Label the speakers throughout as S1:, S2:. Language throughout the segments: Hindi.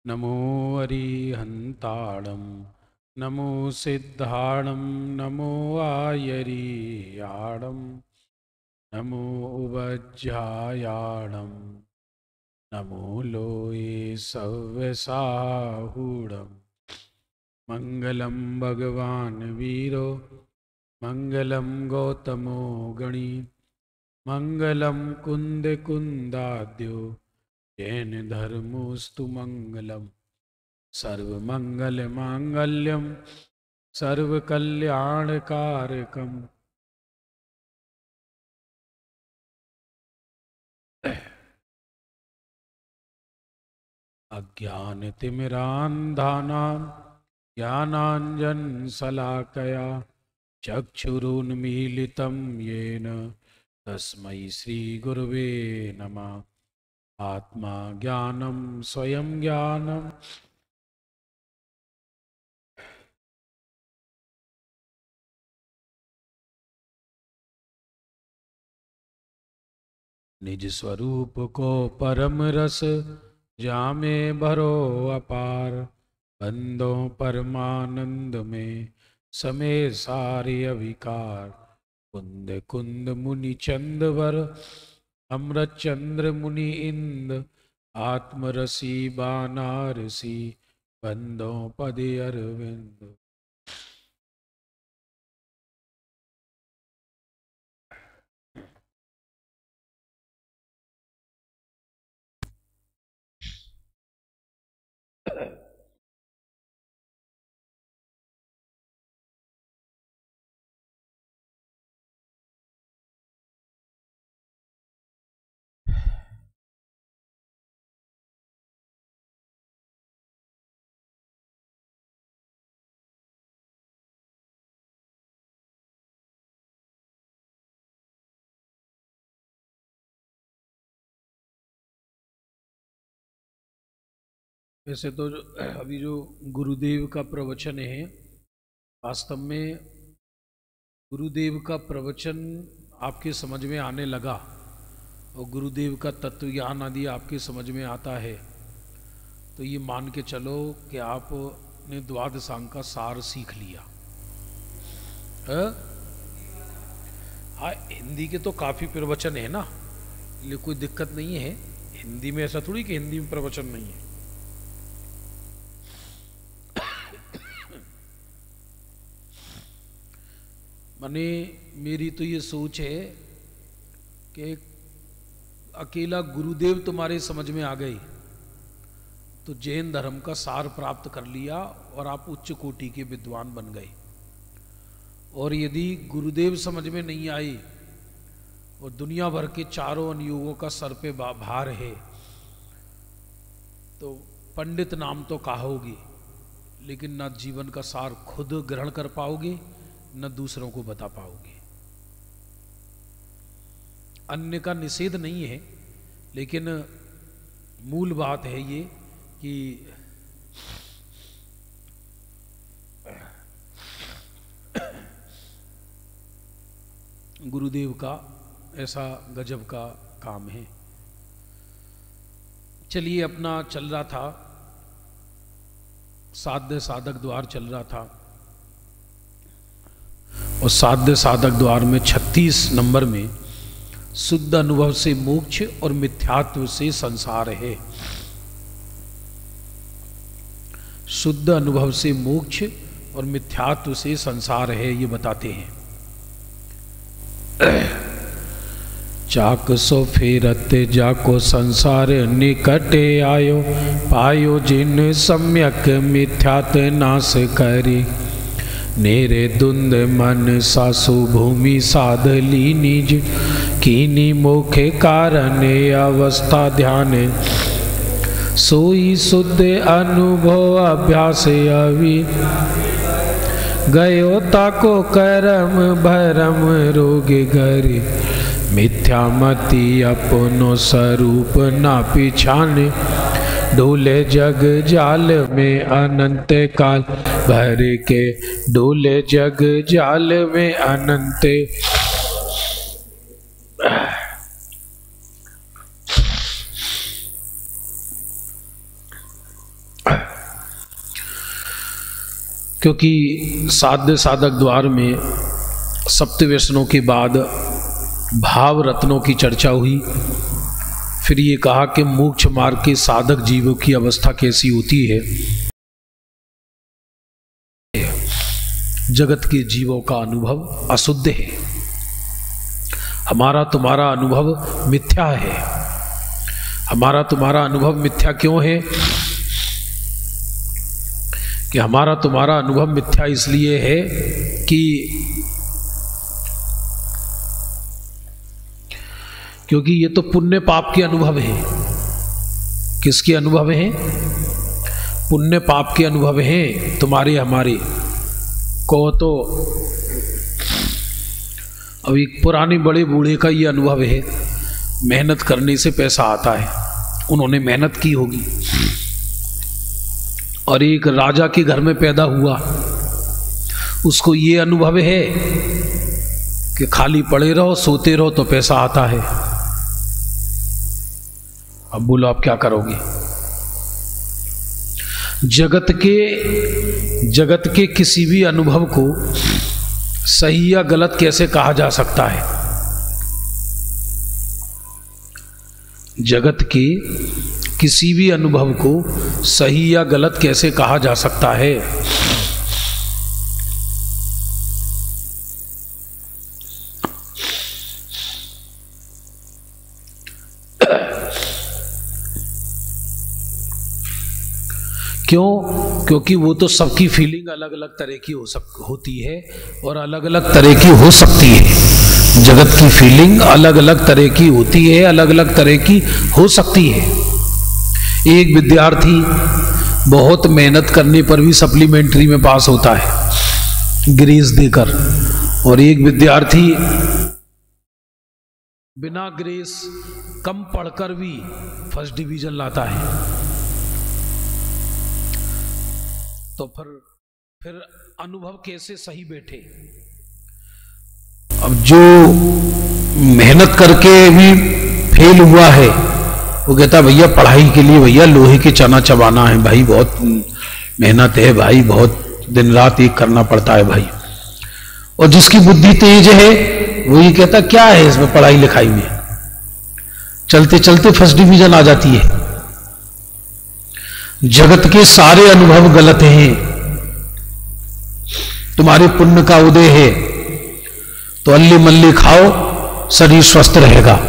S1: नमो अरिहन्ताणं नमो सिद्धाणं नमो आयरियाणं नमो उवज्झायाणं नमो लोये सव्यसाहूढं मङ्गलं भगवान् वीरो मङ्गलं गौतमो गणी मङ्गलं कुन्दकुन्दाद्यो जैन धर्मोस्तु मङ्गलम् सर्वमङ्गलमाङ्गल्यं सर्वकल्याणकारकम् अज्ञानतिमिरान्धानां ज्ञानाञ्जनशलाकया चक्षुरुन्मीलितं येन तस्मै श्रीगुरवे नमः। आत्मा ज्ञानं स्वयं ज्ञानं निज स्वरूप को परम रस जामे भरो अपार बंदों परमानंद में समय सारे अविकार कुंद कुंद मुनि चंदवर अमृत चंद्र मुनि इंद आत्मरसी बानारसी बंदों पदे अरविंद। वैसे तो अभी जो गुरुदेव का प्रवचन है, वास्तव में गुरुदेव का प्रवचन आपके समझ में आने लगा और गुरुदेव का तत्व ज्ञान आदि आपके समझ में आता है तो ये मान के चलो कि आपने द्वादशांग का सार सीख लिया है? हाँ, हिंदी के तो काफ़ी प्रवचन है ना, इसलिए कोई दिक्कत नहीं है। हिंदी में ऐसा थोड़ी कि हिंदी में प्रवचन नहीं है। माने मेरी तो ये सोच है कि अकेला गुरुदेव तुम्हारे समझ में आ गए तो जैन धर्म का सार प्राप्त कर लिया और आप उच्च कोटि के विद्वान बन गए। और यदि गुरुदेव समझ में नहीं आई और दुनिया भर के चारों अनुयोगों का सर पे भार है तो पंडित नाम तो कहोगे लेकिन ना जीवन का सार खुद ग्रहण कर पाओगे न दूसरों को बता पाओगे। अन्य का निषेध नहीं है, लेकिन मूल बात है ये कि गुरुदेव का ऐसा गजब का काम है। चलिए, अपना चल रहा था, साध्य साधक द्वार चल रहा था और साध्य साधक द्वार में 36 नंबर में शुद्ध अनुभव से मोक्ष और मिथ्यात्व से संसार है। शुद्ध अनुभव से मोक्ष और मिथ्यात्व से संसार है, ये बताते हैं। चाक सो फेरत जाको संसार निकटे आयो पायो जिन सम्यक मिथ्यात नाश करी नेरे दुंद मन सासु भूमि साध ली निज कीनी मोखे कारण अवस्था ध्यान सोई शुद्ध अनुभव अभ्यास अवि गयो ताको करम भरम रोग गरी मिथ्यामति अपनो स्वरूप ना पिछाने डोले जग जाल में अनंत काल भर के डोले जग जाल में अनंत। क्योंकि साध्य साधक द्वार में सप्त व्यसनों के बाद भाव रत्नों की चर्चा हुई। फिर ये कहा कि मोक्ष मार्ग के साधक जीवों की अवस्था कैसी होती है। जगत के जीवों का अनुभव अशुद्ध है, हमारा तुम्हारा अनुभव मिथ्या है। हमारा तुम्हारा अनुभव मिथ्या क्यों है कि हमारा तुम्हारा अनुभव मिथ्या इसलिए है कि क्योंकि ये तो पुण्य पाप के अनुभव है। किसके अनुभव हैं? पुण्य पाप के अनुभव हैं तुम्हारे हमारे। कहो तो अब एक पुराने बड़े बूढ़े का ये अनुभव है, मेहनत करने से पैसा आता है, उन्होंने मेहनत की होगी। और एक राजा के घर में पैदा हुआ, उसको ये अनुभव है कि खाली पड़े रहो सोते रहो तो पैसा आता है। अब बोलो आप क्या करोगे? जगत के किसी भी अनुभव को सही या गलत कैसे कहा जा सकता है? जगत के किसी भी अनुभव को सही या गलत कैसे कहा जा सकता है? क्यों? क्योंकि वो तो सबकी फीलिंग अलग अलग तरह की होती है और अलग अलग तरह की हो सकती है। जगत की फीलिंग अलग अलग तरह की होती है, अलग अलग तरह की हो सकती है। एक विद्यार्थी बहुत मेहनत करने पर भी सप्लीमेंट्री में पास होता है ग्रेस देकर, और एक विद्यार्थी बिना ग्रेस कम पढ़कर भी फर्स्ट डिवीजन लाता है। तो फिर अनुभव कैसे सही बैठे? अब जो मेहनत करके भी फेल हुआ है वो कहता भैया पढ़ाई के लिए भैया लोहे के चना चबाना है भाई, बहुत मेहनत है भाई, बहुत दिन रात एक करना पड़ता है भाई। और जिसकी बुद्धि तेज है वो ये कहता क्या है इसमें पढ़ाई लिखाई में, चलते चलते फर्स्ट डिवीजन आ जाती है। जगत के सारे अनुभव गलत हैं। तुम्हारे पुण्य का उदय है तो अल्ली मल्ली खाओ, शरीर स्वस्थ रहेगा।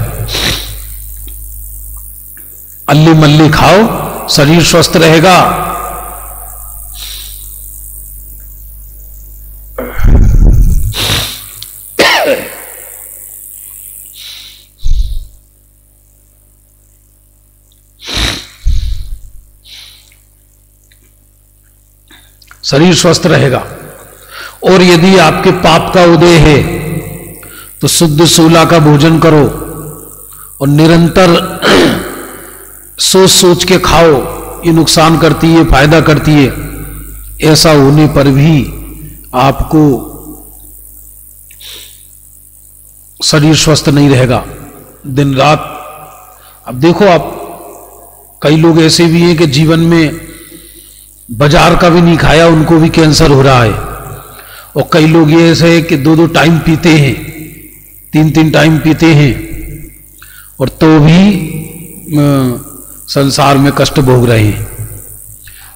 S1: अल्ली मल्ली खाओ, शरीर स्वस्थ रहेगा। शरीर स्वस्थ रहेगा। और यदि आपके पाप का उदय है तो शुद्ध सूला का भोजन करो और निरंतर सोच सोच के खाओ, ये नुकसान करती है फायदा करती है। ऐसा होने पर भी आपको शरीर स्वस्थ नहीं रहेगा दिन रात। अब देखो आप, कई लोग ऐसे भी हैं कि जीवन में बाजार का भी नहीं खाया उनको भी कैंसर हो रहा है। और कई लोग ये ऐसे हैं कि 2-2 टाइम पीते हैं, 3-3 टाइम पीते हैं और तो भी संसार में कष्ट भोग रहे हैं।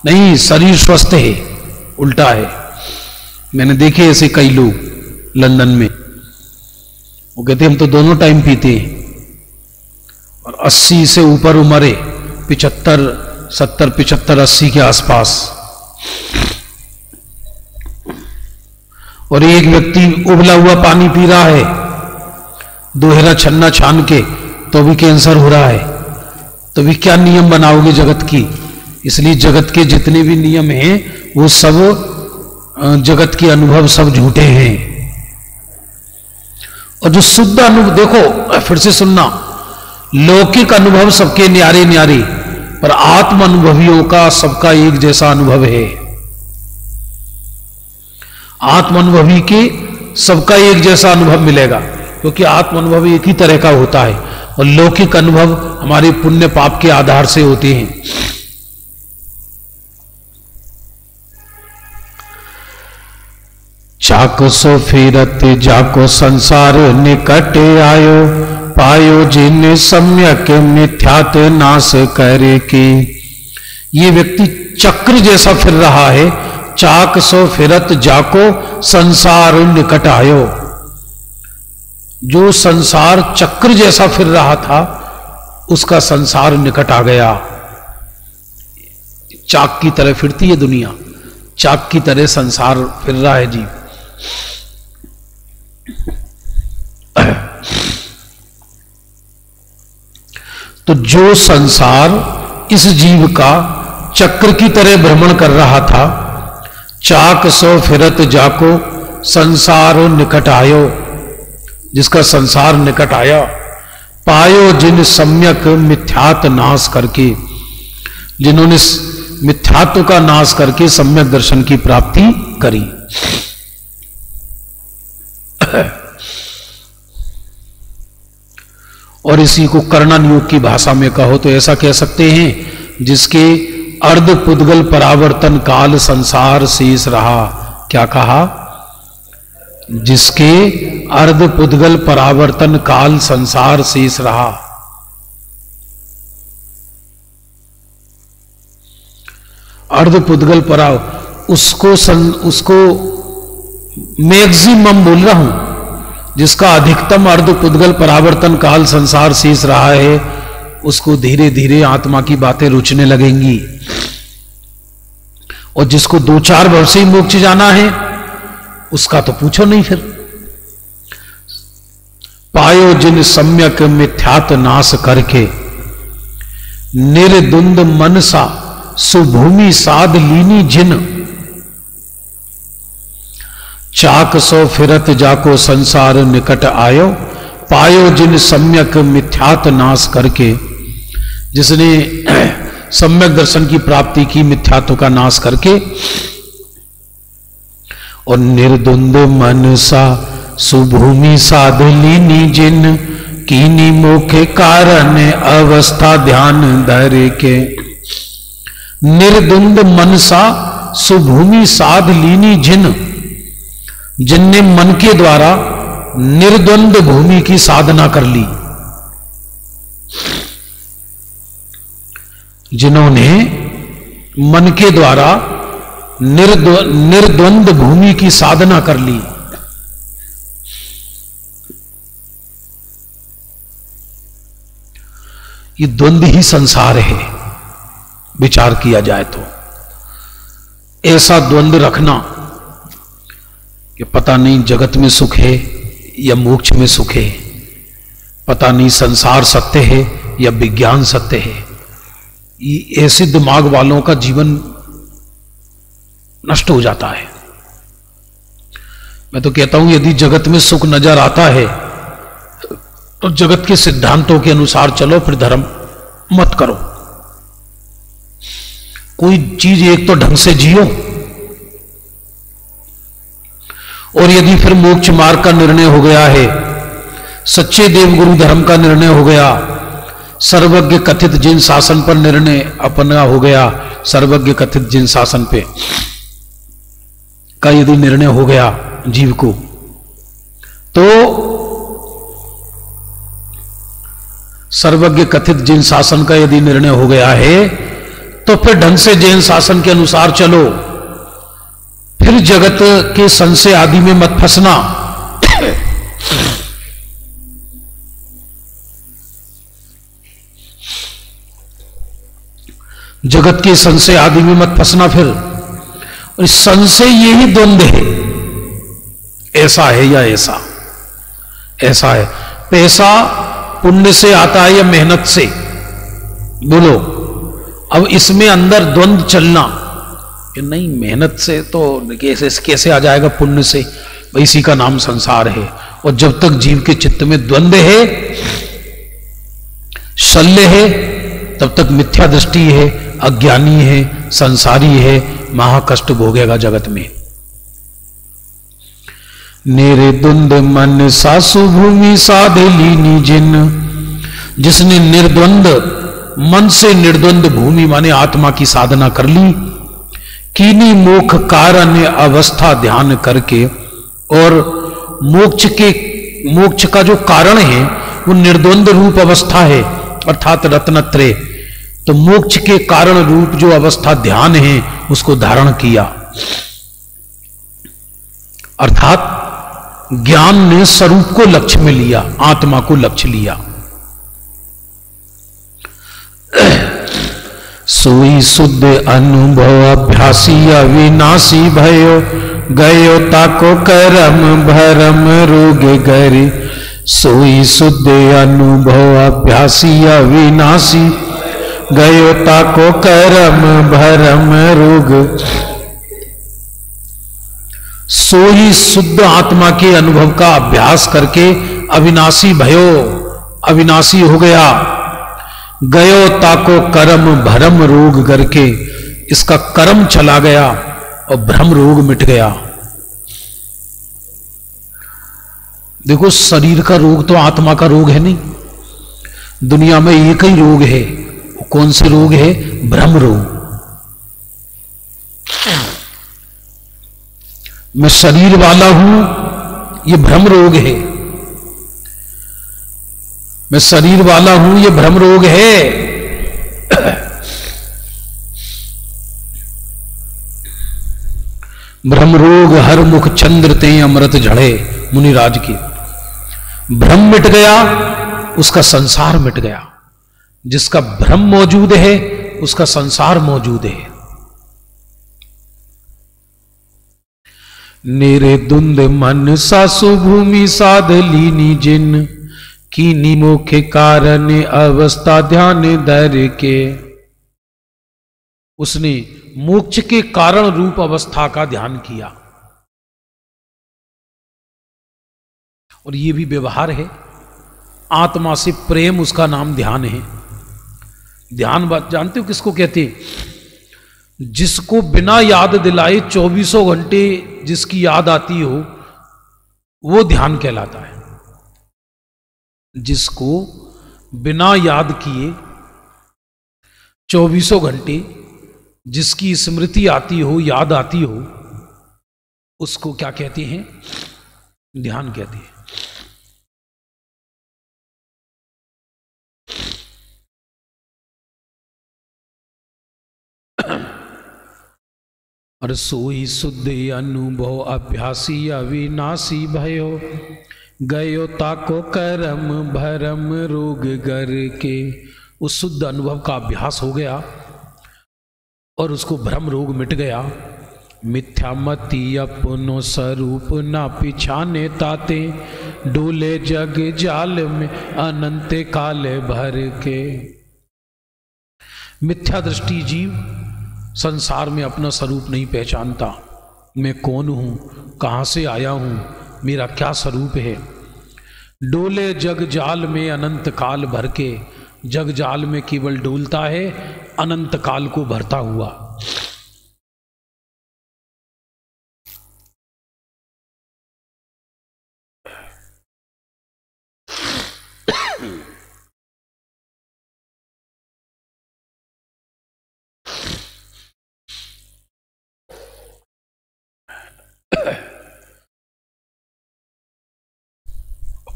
S1: नहीं, शरीर स्वस्थ है, उल्टा है। मैंने देखे ऐसे कई लोग लंदन में, वो कहते हम तो दोनों टाइम पीते हैं और 80 से ऊपर उम्र है, 75, 70, 75, 80 के आसपास। और एक व्यक्ति उबला हुआ पानी पी रहा है, दोहरा छन्ना छान के, तो भी कैंसर हो रहा है। तो भी क्या नियम बनाओगे जगत की? इसलिए जगत के जितने भी नियम हैं वो सब जगत के अनुभव सब झूठे हैं। और जो शुद्ध अनुभव, देखो फिर से सुनना, लौकिक अनुभव सबके न्यारे न्यारे, पर आत्म अनुभवियों का सबका एक जैसा अनुभव है। आत्म अनुभवी के सबका एक जैसा अनुभव मिलेगा, क्योंकि आत्म अनुभव एक ही तरह का होता है और लौकिक अनुभव हमारे पुण्य पाप के आधार से होते हैं। चाक सो फिरत जाको संसार निकट आयो, पायो जिन सम्यक मिथ्यात नाश करे की। ये व्यक्ति चक्र जैसा फिर रहा है। चाक सो फिरत जाको संसार निकट आयो, जो संसार चक्र जैसा फिर रहा था उसका संसार निकट आ गया। चाक की तरह फिरती है दुनिया, चाक की तरह संसार फिर रहा है जी। तो जो संसार इस जीव का चक्र की तरह भ्रमण कर रहा था, चाक सो फिरत जाको संसार निकट आयो, जिसका संसार निकट आया, पायो जिन सम्यक मिथ्यात नाश करके, जिन्होंने मिथ्यात्व का नाश करके सम्यक दर्शन की प्राप्ति करी। और इसी को कर्णन योग की भाषा में कहो तो ऐसा कह सकते हैं, जिसके अर्ध पुद्गल परावर्तन काल संसार शेष रहा। क्या कहा? जिसके अर्ध पुद्गल परावर्तन काल संसार शेष रहा। अर्ध पुद्गल पराव उसको मैक्सिमम बोल रहा हूं, जिसका अधिकतम अर्ध पुद्गल परावर्तन काल संसार शेष रहा है, उसको धीरे धीरे आत्मा की बातें रुचने लगेंगी। और जिसको 2-4 वर्ष से ही मोक्ष जाना है उसका तो पूछो नहीं। फिर पायो जिन सम्यक मिथ्यात नाश करके, निर्द्वंद मनसा सुभूमि साध लीनी जिन, चाक सो फिरत जाको संसार निकट आयो, पायो जिन सम्यक मिथ्यात नाश करके, जिसने सम्यक दर्शन की प्राप्ति की मिथ्यात्व का नाश करके। और निर्द्वंद मनसा सुभूमि साध लीनी जिन, कीनी मोखे कारण अवस्था ध्यान धर के। निर्द्वंद मनसा सुभूमि साध लीनी जिन, जिनने मन के द्वारा निर्द्वंद भूमि की साधना कर ली, जिन्होंने मन के द्वारा निर्द्वंद भूमि की साधना कर ली। ये द्वंद ही संसार है, विचार किया जाए तो। ऐसा द्वंद रखना कि पता नहीं जगत में सुख है या मोक्ष में सुख है, पता नहीं संसार सत्य है या विज्ञान सत्य है, ये ऐसे दिमाग वालों का जीवन नष्ट हो जाता है। मैं तो कहता हूं यदि जगत में सुख नजर आता है तो जगत के सिद्धांतों के अनुसार चलो, फिर धर्म मत करो। कोई चीज एक तो ढंग से जियो। और यदि फिर मोक्ष मार्ग का निर्णय हो गया है, सच्चे देवगुरु धर्म का निर्णय हो गया, सर्वज्ञ कथित जिन शासन पर निर्णय अपना हो गया, सर्वज्ञ कथित जिन शासन पे का यदि निर्णय हो गया जीव को, तो सर्वज्ञ कथित जिन शासन का यदि निर्णय हो गया है तो फिर ढंग से जैन शासन के अनुसार चलो। फिर जगत के संशय आदि में मत फंसना। जगत के संशय आदि में मत फंसना। फिर और संशय यही द्वंद्व है, ऐसा है या ऐसा, ऐसा है। पैसा पुण्य से आता है या मेहनत से, बोलो। अब इसमें अंदर द्वंद्व चलना कि नहीं मेहनत से तो कैसे आ जाएगा, पुण्य से, इसी का नाम संसार है। और जब तक जीव के चित्त में द्वंद्व है, शल्य है, तब तक मिथ्या दृष्टि है, अज्ञानी है, संसारी है, महाकष्ट भोगेगा जगत में। निर्द्वंद मन सासु भूमि साधे लीनी जिन, जिसने निर्द्वंद मन से निर्द्वंद भूमि माने आत्मा की साधना कर ली, कीनी मोख कारण अवस्था ध्यान करके, और मोक्ष का जो कारण है वो निर्द्वंद रूप अवस्था है, अर्थात रत्नत्रय। तो मोक्ष के कारण रूप जो अवस्था ध्यान है उसको धारण किया, अर्थात ज्ञान ने स्वरूप को लक्ष्य में लिया, आत्मा को लक्ष्य लिया। सोई शुद्ध अनुभव अभ्यासी अविनाशी भयो, गयो ताको करम भरम रोग गरी। सोई शुद्ध अनुभव अभ्यासी अविनाशी, गयो ताको करम भरम रोग। सोई शुद्ध आत्मा के अनुभव का अभ्यास करके अविनाशी भयो, अविनाशी हो गया। गयो ताको करम भरम रोग करके इसका कर्म चला गया और भ्रम रोग मिट गया। देखो, शरीर का रोग तो आत्मा का रोग है नहीं, दुनिया में एक ही रोग है। कौन से रोग है? भ्रम रोग। मैं शरीर वाला हूं, ये भ्रम रोग है। मैं शरीर वाला हूं, ये भ्रम रोग है। भ्रम रोग हर मुख चंद्र ते अमृत झड़े, मुनिराज की। भ्रम मिट गया, उसका संसार मिट गया। जिसका भ्रम मौजूद है उसका संसार मौजूद है। नेरे दुंद मन सासु भूमि साध लीनी जिन, की निमोखे कारण अवस्था ध्यान धर के। उसने मोक्ष के कारण रूप अवस्था का ध्यान किया। और ये भी व्यवहार है, आत्मा से प्रेम, उसका नाम ध्यान है। ध्यान बात जानते हो किसको कहते हैं? जिसको बिना याद दिलाए 24 घंटे जिसकी याद आती हो, वो ध्यान कहलाता है। जिसको बिना याद किए 24 घंटे जिसकी स्मृति आती हो, याद आती हो, उसको क्या कहते हैं? ध्यान कहते हैं। और सोई शुद्ध अनुभव अभ्यासी अविनाशी भयो, गयो ताको करम भरम रोग गर के। उस शुद्ध अनुभव का अभ्यास हो गया और उसको भ्रम रोग मिट गया। मिथ्या मति अपनो स्वरूप ना पिछाने ताते, डोले जग जाल में अनंत काल भर के। मिथ्या दृष्टि जीव संसार में अपना स्वरूप नहीं पहचानता। मैं कौन हूं, कहां से आया हूं, मेरा क्या स्वरूप है। डोले जग जाल में अनंत काल भर के। जग जाल में केवल डोलता है, अनंत काल को भरता हुआ।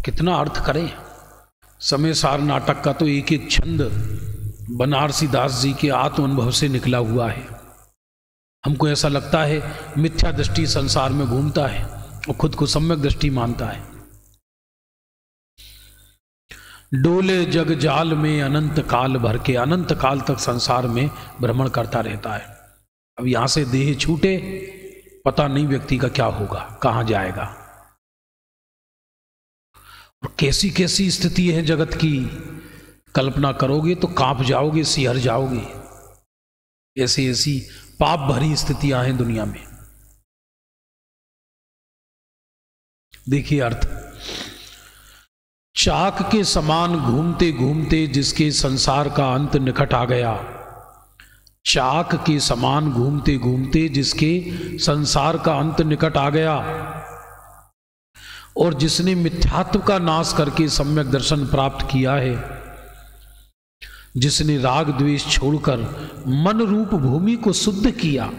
S1: कितना अर्थ करें। समय सार नाटक का तो एक एक छंद बनारसी दास जी के आत्म अनुभव से निकला हुआ है। हमको ऐसा लगता है मिथ्या दृष्टि संसार में घूमता है और खुद को सम्यक दृष्टि मानता है। डोले जग जाल में अनंत काल भर के, अनंत काल तक संसार में भ्रमण करता रहता है। अब यहां से देह छूटे, पता नहीं व्यक्ति का क्या होगा, कहां जाएगा। और कैसी कैसी स्थिति है जगत की, कल्पना करोगे तो कांप जाओगे, सिहर जाओगे। ऐसी ऐसी पाप भरी स्थितियां हैं दुनिया में। देखिए अर्थ, चाक के समान घूमते घूमते जिसके संसार का अंत निकट आ गया। चाक के समान घूमते घूमते जिसके संसार का अंत निकट आ गया, और जिसने मिथ्यात्व का नाश करके सम्यक दर्शन प्राप्त किया है, जिसने राग द्वेष छोड़कर मन रूप भूमि को शुद्ध किया,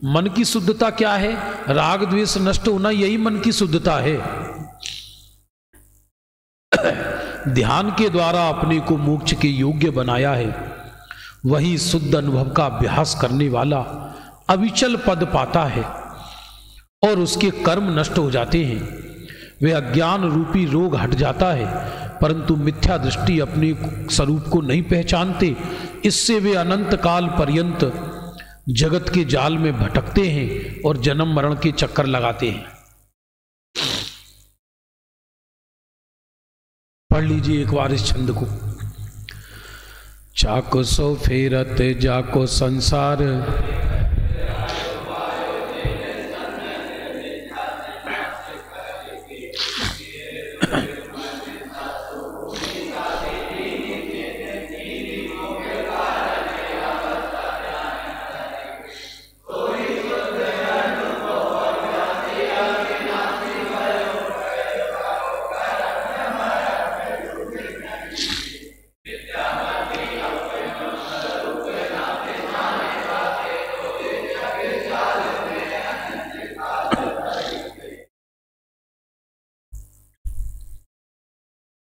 S1: मन की शुद्धता क्या है? राग द्वेष नष्ट होना, यही मन की शुद्धता है। ध्यान के द्वारा अपने को मोक्ष के योग्य बनाया है, वही शुद्ध अनुभव का अभ्यास करने वाला अविचल पद पाता है और उसके कर्म नष्ट हो जाते हैं। वे अज्ञान रूपी रोग हट जाता है, परंतु मिथ्या दृष्टि अपने स्वरूप को नहीं पहचानते। इससे वे अनंत काल पर्यंत जगत के जाल में भटकते हैं और जन्म मरण के चक्कर लगाते हैं। पढ़ लीजिए एक बार इस छंद को। चाको सो फेरत जाको संसार,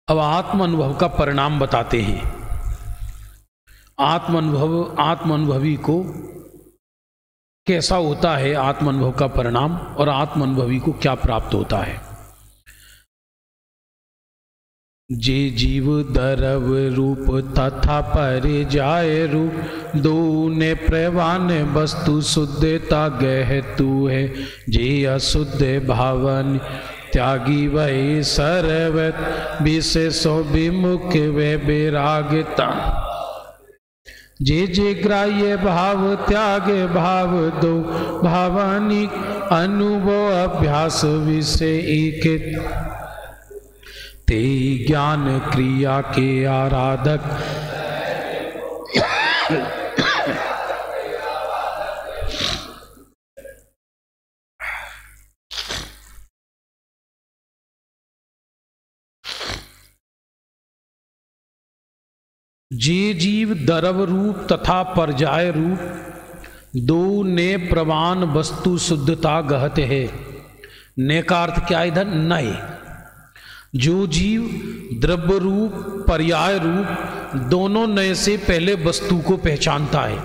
S1: अब आत्म अनुभव का परिणाम बताते हैं। आत्म अनुभवी को कैसा होता है आत्म अनुभव का परिणाम, और आत्म अनुभवी को क्या प्राप्त होता है। जे जीव दरव रूप तथा परे जाय रूप, दो ने प्रवान वस्तु शुद्धता गह तू है। जे अशुद्ध भावन त्यागी वही सर्वत, विशेषो विमुख वे विरागता। जे जे ग्राह्य भाव त्याग भाव दो, भावानी अनुभव अभ्यास विषय एक। ते ज्ञान क्रिया के आराधक, जे जीव दरव रूप तथा परजाय रूप, दो ने प्रवान वस्तु शुद्धता गहते है। ने का अर्थ क्या इधर? नए। जो जीव द्रव्य रूप पर्याय रूप दोनों नए से पहले वस्तु को पहचानता है।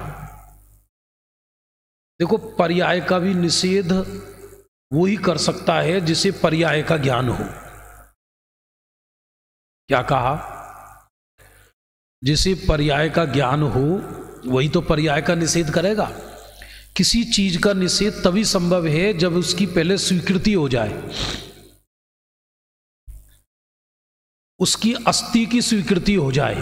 S1: देखो, पर्याय का भी निषेध वो ही कर सकता है जिसे पर्याय का ज्ञान हो। क्या कहा? जिसे पर्याय का ज्ञान हो वही तो पर्याय का निषेध करेगा। किसी चीज का निषेध तभी संभव है जब उसकी पहले स्वीकृति हो जाए, उसकी अस्थि की स्वीकृति हो जाए।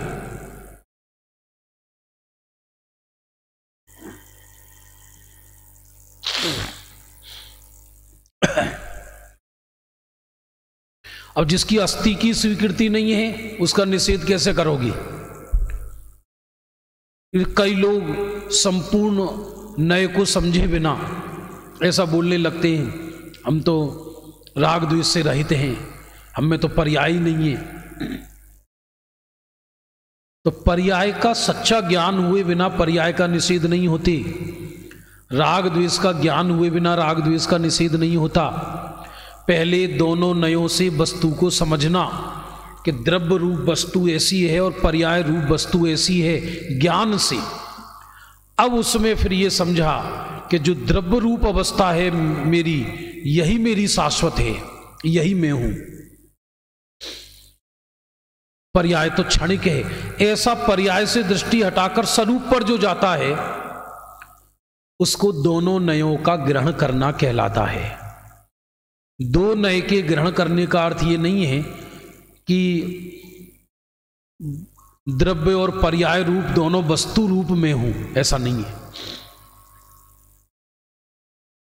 S1: अब जिसकी अस्थि की स्वीकृति नहीं है उसका निषेध कैसे करोगी? कई लोग संपूर्ण नए को समझे बिना ऐसा बोलने लगते हैं, हम तो राग द्वेष से रहित हैं, हम में तो पर्याय नहीं है। तो पर्याय का सच्चा ज्ञान हुए बिना पर्याय का निषेध नहीं होती। राग द्वेष का ज्ञान हुए बिना राग द्वेष का निषेध नहीं होता। पहले दोनों नयों से वस्तु को समझना कि द्रव्य रूप वस्तु ऐसी है और पर्याय रूप वस्तु ऐसी है, ज्ञान से। अब उसमें फिर ये समझा कि जो द्रव्य रूप अवस्था है मेरी, यही मेरी शाश्वत है, यही मैं हूं। पर्याय तो क्षणिक है। ऐसा पर्याय से दृष्टि हटाकर स्वरूप पर जो जाता है उसको दोनों नयों का ग्रहण करना कहलाता है। दो नए के ग्रहण करने का अर्थ ये नहीं है कि द्रव्य और पर्याय रूप दोनों वस्तु रूप में हूं, ऐसा नहीं है।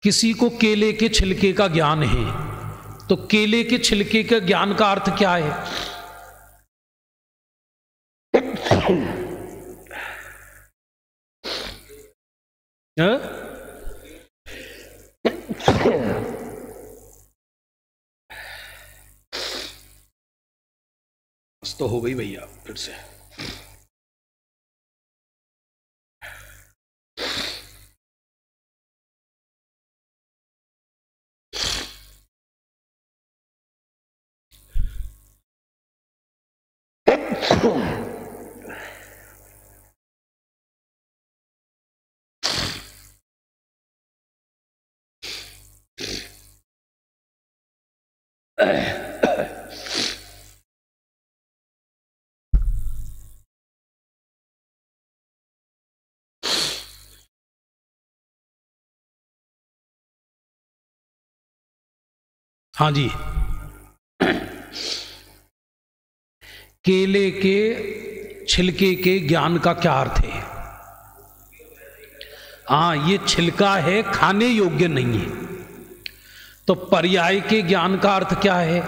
S1: किसी को केले के छिलके का ज्ञान है तो केले के छिलके के ज्ञान का अर्थ क्या है? तो हो गई भैया फिर से। हाँ जी, केले के छिलके के ज्ञान का क्या अर्थ है? हाँ, ये छिलका है, खाने योग्य नहीं है। तो पर्याय के ज्ञान का अर्थ क्या है?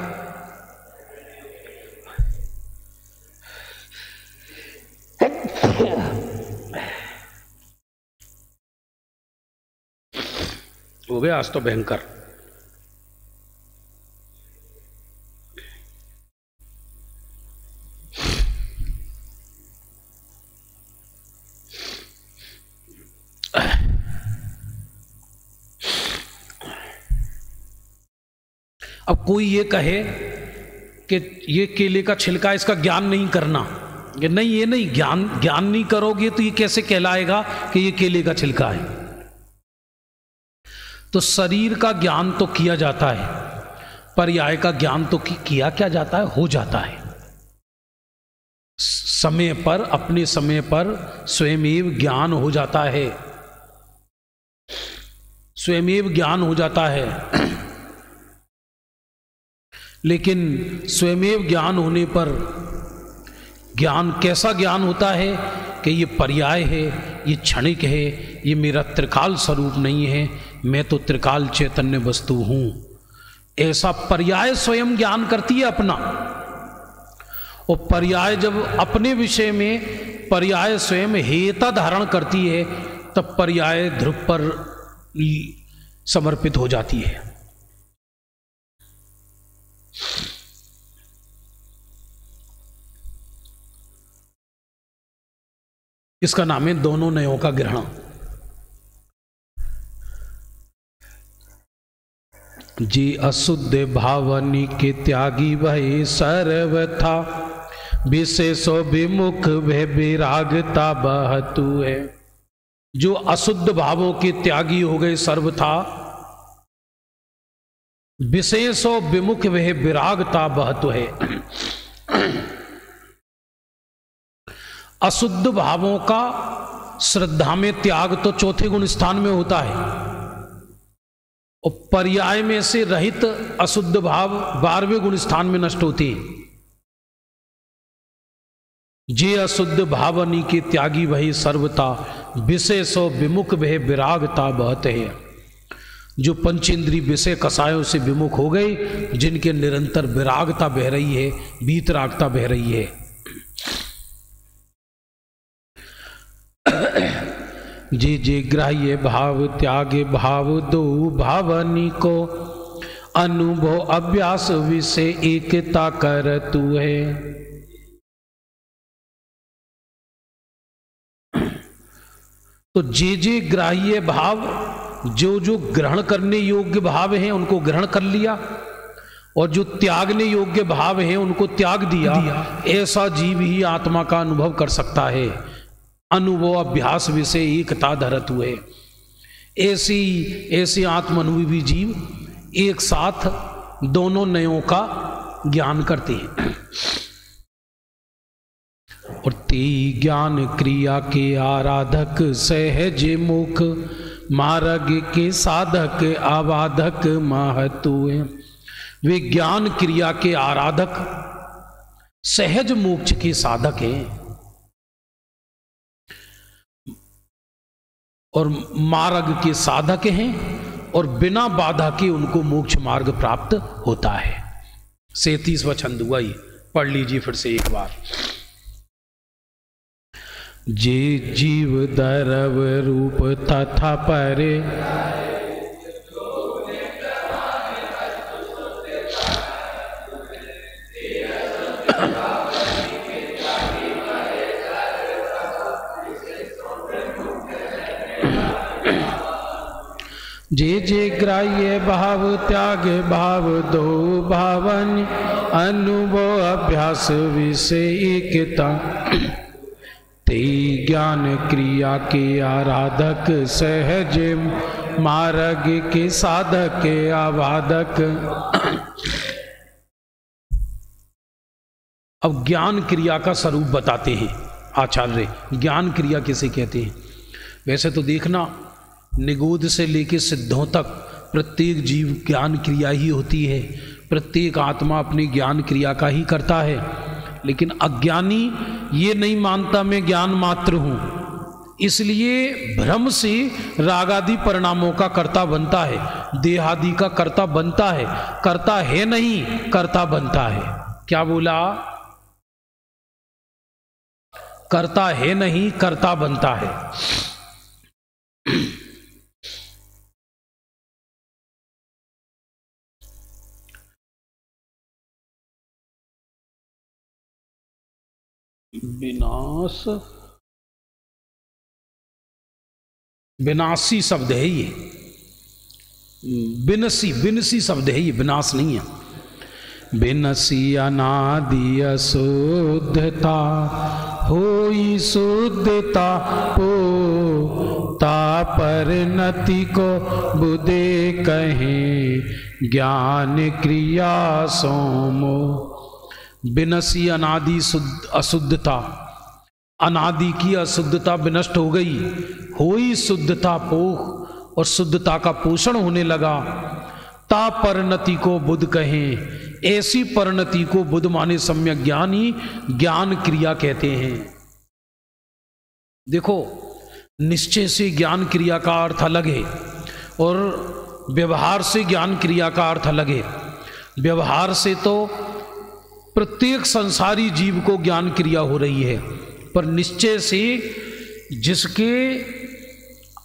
S1: हो गया आज तो भयंकर। अब कोई ये कहे कि ये केले का छिलका, इसका ज्ञान नहीं करना, कि नहीं ये नहीं, ज्ञान नहीं करोगे तो ये कैसे कहलाएगा कि ये केले का छिलका है? तो शरीर का ज्ञान तो किया जाता है, पर्याय का ज्ञान तो किया क्या जाता है, हो जाता है। समय पर, अपने समय पर स्वयमेव ज्ञान हो जाता है, स्वयमेव ज्ञान हो जाता है। लेकिन स्वयमेव ज्ञान होने पर ज्ञान कैसा ज्ञान होता है कि ये पर्याय है, ये क्षणिक है, ये मेरा त्रिकाल स्वरूप नहीं है, मैं तो त्रिकाल चैतन्य वस्तु हूं। ऐसा पर्याय स्वयं ज्ञान करती है अपना। और पर्याय जब अपने विषय में पर्याय स्वयं हेता धारण करती है, तब पर्याय ध्रुव पर समर्पित हो जाती है। इसका नाम है दोनों नयों का ग्रहण। जी अशुद्ध भावनी के त्यागी वही सर्वथा, विशेषो विमुख वे विरागता बहतु है। जो अशुद्ध भावों के त्यागी हो गए सर्वथा, विशेषो विमुख वह विरागता बहतु है। अशुद्ध भावों का श्रद्धा में त्याग तो चौथे गुण स्थान में होता है, और पर्याय में से रहित अशुद्ध भाव 12वें गुण स्थान में नष्ट होते हैं। जे अशुद्ध भावनी के त्यागी वही सर्वता, विशेषो विमुख वह विरागता बहते हैं। जो पंचेंद्री विषय कसायों से विमुख हो गए, जिनके निरंतर विरागता बह रही है, वीतरागता बह रही है। जे जे ग्राह्य भाव त्यागे भाव दो भावनी को, अनुभव अभ्यास विषय एकता कर तू है। तो जे ग्राह्य भाव, जो जो ग्रहण करने योग्य भाव हैं उनको ग्रहण कर लिया, और जो त्यागने योग्य भाव हैं उनको त्याग दिया। ऐसा जीव ही आत्मा का अनुभव कर सकता है। अनुभव अभ्यास विषय एकता धरत हुए। ऐसे आत्मानुभवी जीव एक साथ दोनों नयों का ज्ञान करते हैं। और ते ज्ञान क्रिया के आराधक सहज मुख, मार्ग के साधक आवाधक महतु है। वे ज्ञान क्रिया के आराधक, सहज मोक्ष के साधक हैं, और मार्ग के साधक हैं, और बिना बाधा के उनको मोक्ष मार्ग प्राप्त होता है। 37वां छंद हुआ, ये पढ़ लीजिए फिर से एक बार। जे जीव दरव रूप तथा परे, जे जे ग्राह्य भाव त्याग भाव दो भावन अनुभव अभ्यास विषय एकता ते ज्ञान क्रिया के आराधक सहज मार्ग के साधक आवादक। अब ज्ञान क्रिया का स्वरूप बताते हैं आचार्य। ज्ञान क्रिया किसे कहते हैं? वैसे तो देखना, निगोद से लेकर सिद्धों तक प्रत्येक जीव ज्ञान क्रिया ही होती है, प्रत्येक आत्मा अपनी ज्ञान क्रिया का ही करता है। लेकिन अज्ञानी ये नहीं मानता मैं ज्ञान मात्र हूँ, इसलिए भ्रम से रागादि परिणामों का कर्ता बनता है, देहादि का कर्ता बनता है। कर्ता है नहीं, कर्ता बनता है। क्या बोला? कर्ता है नहीं, कर्ता बनता है। विनाश, विनाशी शब्द है ये, विनसी, विनसी शब्द है ये, विनाश नहीं है। विनसी अनादि अशुद्धता होई शुद्धता पोता परिणति को बुद्धे कहें ज्ञान क्रिया सोमो। विनसी अनादि अशुद्धता, अनादि की अशुद्धता विनष्ट हो गई, होई शुद्धता पोख और शुद्धता का पोषण होने लगा। ता परिणति को बुद्ध कहें, ऐसी परिणति को बुद्ध माने सम्यक ज्ञान ही ज्ञान क्रिया कहते हैं। देखो, निश्चय से ज्ञान क्रिया का अर्थ अलग है और व्यवहार से ज्ञान क्रिया का अर्थ अलग है। व्यवहार से तो प्रत्येक संसारी जीव को ज्ञान क्रिया हो रही है, पर निश्चय से जिसके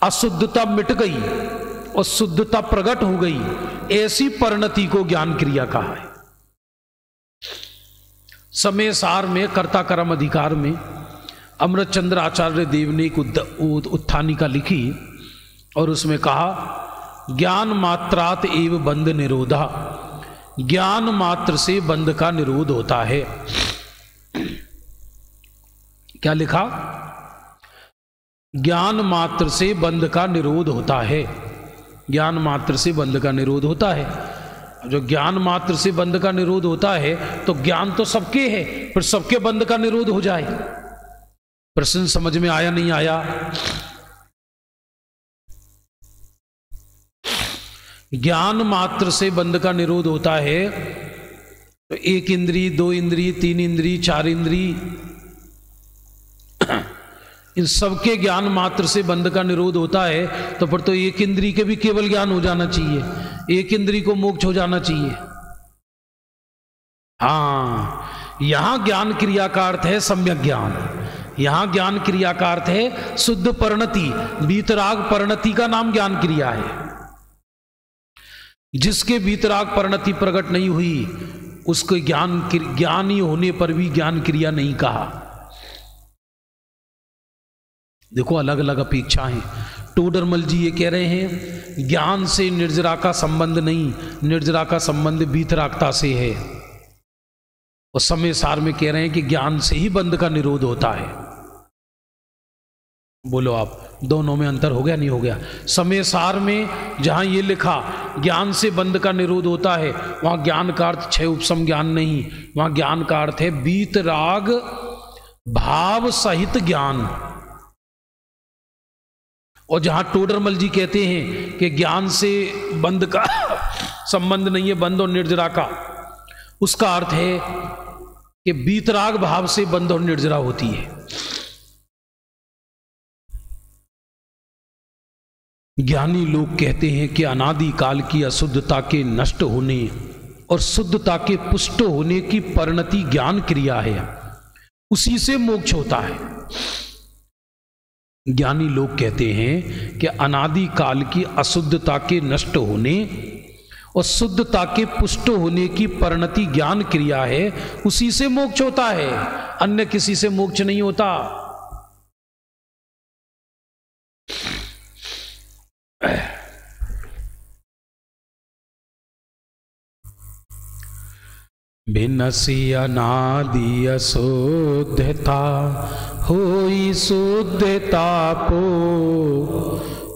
S1: अशुद्धता मिट गई और शुद्धता प्रकट हो गई, ऐसी परिणति को ज्ञान क्रिया कहा है। समय सार में कर्ता कर्म अधिकार में अमृतचंद्र आचार्य देव ने एक उत्थानिका लिखी और उसमें कहा ज्ञान मात्रात एव बंध निरोधा, ज्ञान मात्र से बंध का निरोध होता है। क्या लिखा? ज्ञान मात्र से बंध का निरोध होता है। ज्ञान मात्र से बंध का निरोध होता है। जो ज्ञान मात्र से बंध का निरोध होता है तो ज्ञान तो सबके है, फिर सबके बंध का निरोध हो जाए। प्रश्न समझ में आया नहीं आया? ज्ञान मात्र से बंध का निरोध होता है तो एक इंद्री, दो इंद्री, तीन इंद्री, चार इंद्री, इन सबके ज्ञान मात्र से बंध का निरोध होता है तो फिर तो एक इंद्री के भी केवल ज्ञान हो जाना चाहिए, एक इंद्री को मोक्ष हो जाना चाहिए। हाँ, यहां ज्ञान क्रिया का अर्थ है सम्यक ज्ञान। यहां ज्ञान क्रिया का अर्थ है शुद्ध परिणति, वीतराग परिणति का नाम ज्ञान क्रिया है। जिसके वीतराग परिणति प्रकट नहीं हुई उसको ज्ञानी होने पर भी ज्ञान क्रिया नहीं कहा। देखो, अलग अलग अपेक्षाएं। टोडरमल जी ये कह रहे हैं ज्ञान से निर्जरा का संबंध नहीं, निर्जरा का संबंध वीतरागता से है। और समय सार में कह रहे हैं कि ज्ञान से ही बंध का निरोध होता है। बोलो आप, दोनों में अंतर हो गया नहीं हो गया? समय सार में जहां ये लिखा ज्ञान से बंध का निरोध होता है, वहां ज्ञान का अर्थ छह उपसम ज्ञान नहीं, वहां ज्ञान का अर्थ है वीतराग भाव सहित ज्ञान। और जहां टोडरमल जी कहते हैं कि ज्ञान से बंध का संबंध नहीं है, बंध और निर्जरा का, उसका अर्थ है कि वीतराग भाव से बंध और निर्जरा होती है। ज्ञानी लोग कहते हैं कि अनादि काल की अशुद्धता के नष्ट होने और शुद्धता के पुष्ट होने की परिणति ज्ञान क्रिया है, उसी से मोक्ष होता है। ज्ञानी लोग कहते हैं कि अनादि काल की अशुद्धता के नष्ट होने और शुद्धता के पुष्ट होने की परिणति ज्ञान क्रिया है, उसी से मोक्ष होता है, अन्य किसी से मोक्ष नहीं होता। बिनसी अनादि अशुद्धता होई शुद्धता पो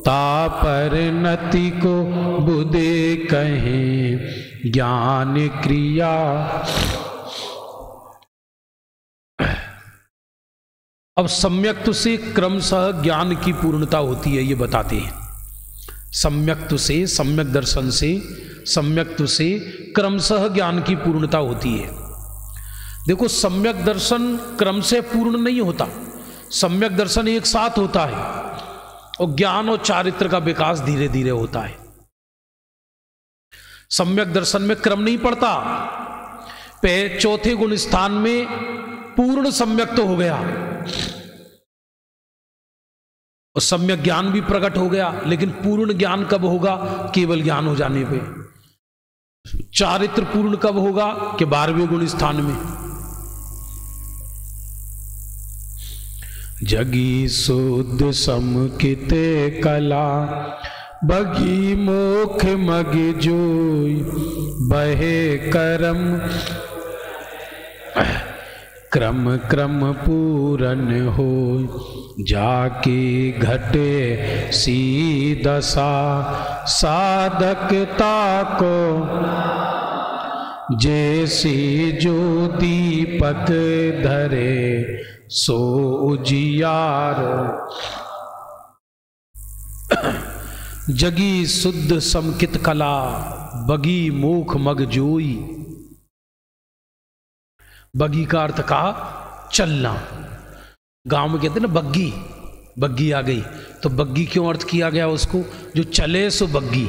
S1: तापर नति को बुद्धे कहें ज्ञान क्रिया। अब सम्यक्त से क्रमशः ज्ञान की पूर्णता होती है, ये बताते हैं। सम्यक्त से, सम्यक दर्शन से, सम्यक्त से क्रमशः ज्ञान की पूर्णता होती है। देखो, सम्यक दर्शन क्रम से पूर्ण नहीं होता, सम्यक दर्शन एक साथ होता है, और ज्ञान और चारित्र का विकास धीरे धीरे होता है। सम्यक दर्शन में क्रम नहीं पड़ता। चौथे गुण स्थान में पूर्ण सम्यक तो हो गया और सम्यक ज्ञान भी प्रकट हो गया, लेकिन पूर्ण ज्ञान कब होगा? केवल ज्ञान हो जाने पे। चारित्र पूर्ण कब होगा? कि 12वें गुण स्थान में। जगी शुद्ध समकित कला बगी मोख मग जोई बहे करम क्रम क्रम पूरन हो जाके घटे सी दशा साधकता को जैसी जो दीपक धरे सो उजियार। जगी शुद्ध समकित कला बगी मोख मग जोई। बगी का अर्थ कहा चलना। गांव में कहते ना बग्गी, बग्गी आ गई, तो बग्गी क्यों अर्थ किया गया उसको? जो चले सो बग्गी,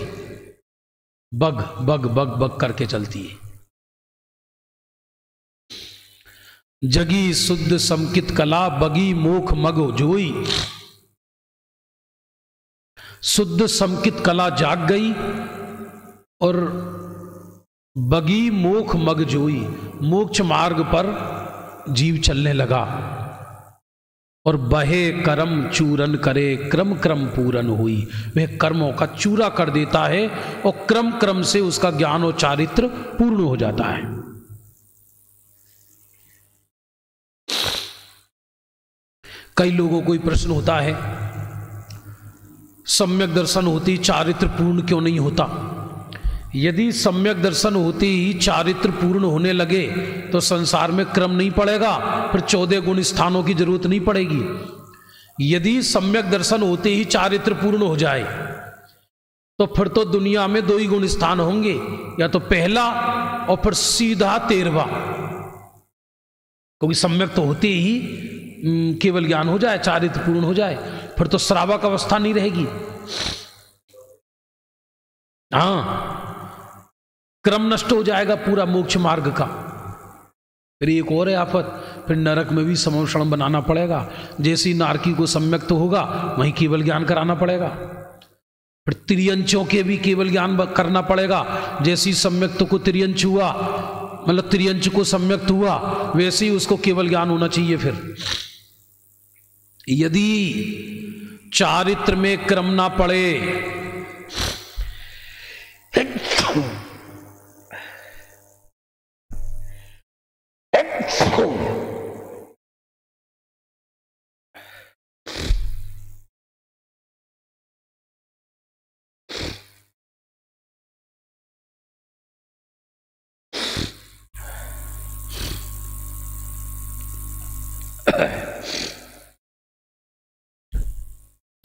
S1: बग बग बग बग करके चलती है। जगी शुद्ध समकित कला बगी मोख मगो जोई। शुद्ध समकित कला जाग गई और बगी मोख मग जोई, मोक्ष मार्ग पर जीव चलने लगा। और बहे कर्म चूरन करे क्रम क्रम पूरन हुई। वह कर्मों का चूरा कर देता है और क्रम क्रम से उसका ज्ञान और चारित्र पूर्ण हो जाता है। कई लोगों को प्रश्न होता है, सम्यक दर्शन होती चारित्र पूर्ण क्यों नहीं होता? यदि सम्यक दर्शन होते ही चारित्र पूर्ण होने लगे तो संसार में क्रम नहीं पड़ेगा, फिर 14 गुण स्थानों की जरूरत नहीं पड़ेगी। यदि सम्यक दर्शन होते ही चारित्र पूर्ण हो जाए तो फिर तो दुनिया में 2 ही गुण स्थान होंगे, या तो पहला और फिर सीधा 13वां। क्योंकि सम्यक तो होते ही केवल ज्ञान हो जाए, चारित्र पूर्ण हो जाए, फिर तो श्रावक अवस्था नहीं रहेगी। हाँ, क्रम नष्ट हो जाएगा पूरा मोक्ष मार्ग का। फिर एक और है आफत, फिर नरक में भी समोषण बनाना पड़ेगा। जैसी नारकी को सम्यक तो होगा वहीं केवल ज्ञान कराना पड़ेगा। फिर त्रियंचों के भी केवल ज्ञान करना पड़ेगा। जैसी सम्यक्त को त्रियंच हुआ, मतलब त्रियंच को सम्यक्त हुआ, वैसे ही उसको केवल ज्ञान होना चाहिए। फिर यदि चारित्र में क्रम ना पड़े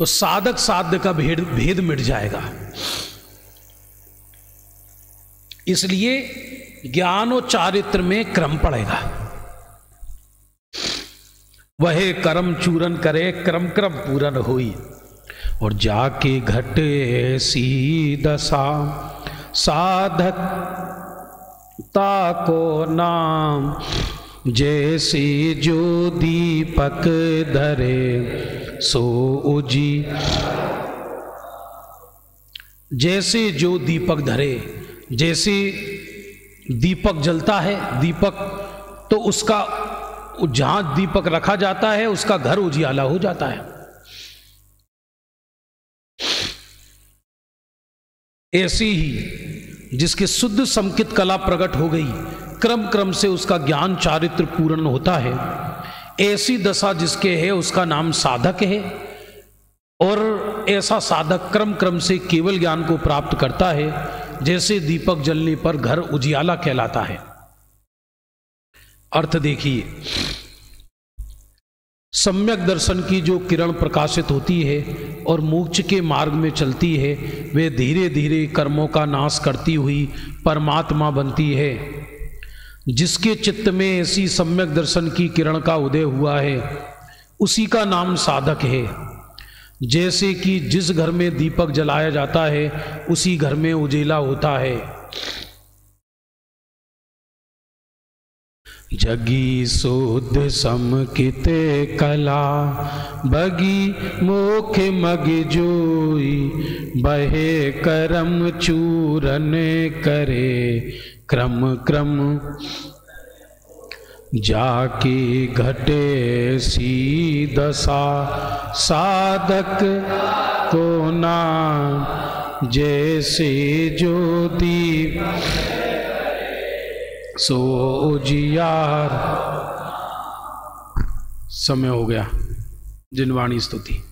S1: तो साधक साध्य का भेद मिट जाएगा। इसलिए ज्ञान और चारित्र में क्रम पड़ेगा। वह कर्म चूरन करे क्रम क्रम पूरन हुई। और जाके घटे सी दशा साधकता को नाम जैसे जो दीपक धरे सो उजी। जैसे जो दीपक धरे, जैसे दीपक जलता है, दीपक तो उसका जहां दीपक रखा जाता है उसका घर उजियाला हो जाता है। ऐसी ही जिसके शुद्ध समकित कला प्रकट हो गई क्रम क्रम से उसका ज्ञान चारित्र पूर्ण होता है। ऐसी दशा जिसके है उसका नाम साधक है, और ऐसा साधक क्रम क्रम से केवल ज्ञान को प्राप्त करता है, जैसे दीपक जलने पर घर उजियाला कहलाता है। अर्थ देखिए, सम्यक दर्शन की जो किरण प्रकाशित होती है और मोक्ष के मार्ग में चलती है, वे धीरे धीरे कर्मों का नाश करती हुई परमात्मा बनती है। जिसके चित्त में ऐसी सम्यक दर्शन की किरण का उदय हुआ है, उसी का नाम साधक है। जैसे कि जिस घर में दीपक जलाया जाता है, उसी घर में उजेला होता है। जगी शुद्ध समकिते कला, बगी मोख मग जोई, बहे करम चूरन करे, क्रम क्रम जाकी घटे सी दशा, साधक को नाम जैसे ज्योति सो उजियार। समय हो गया। जिनवाणी स्तुति।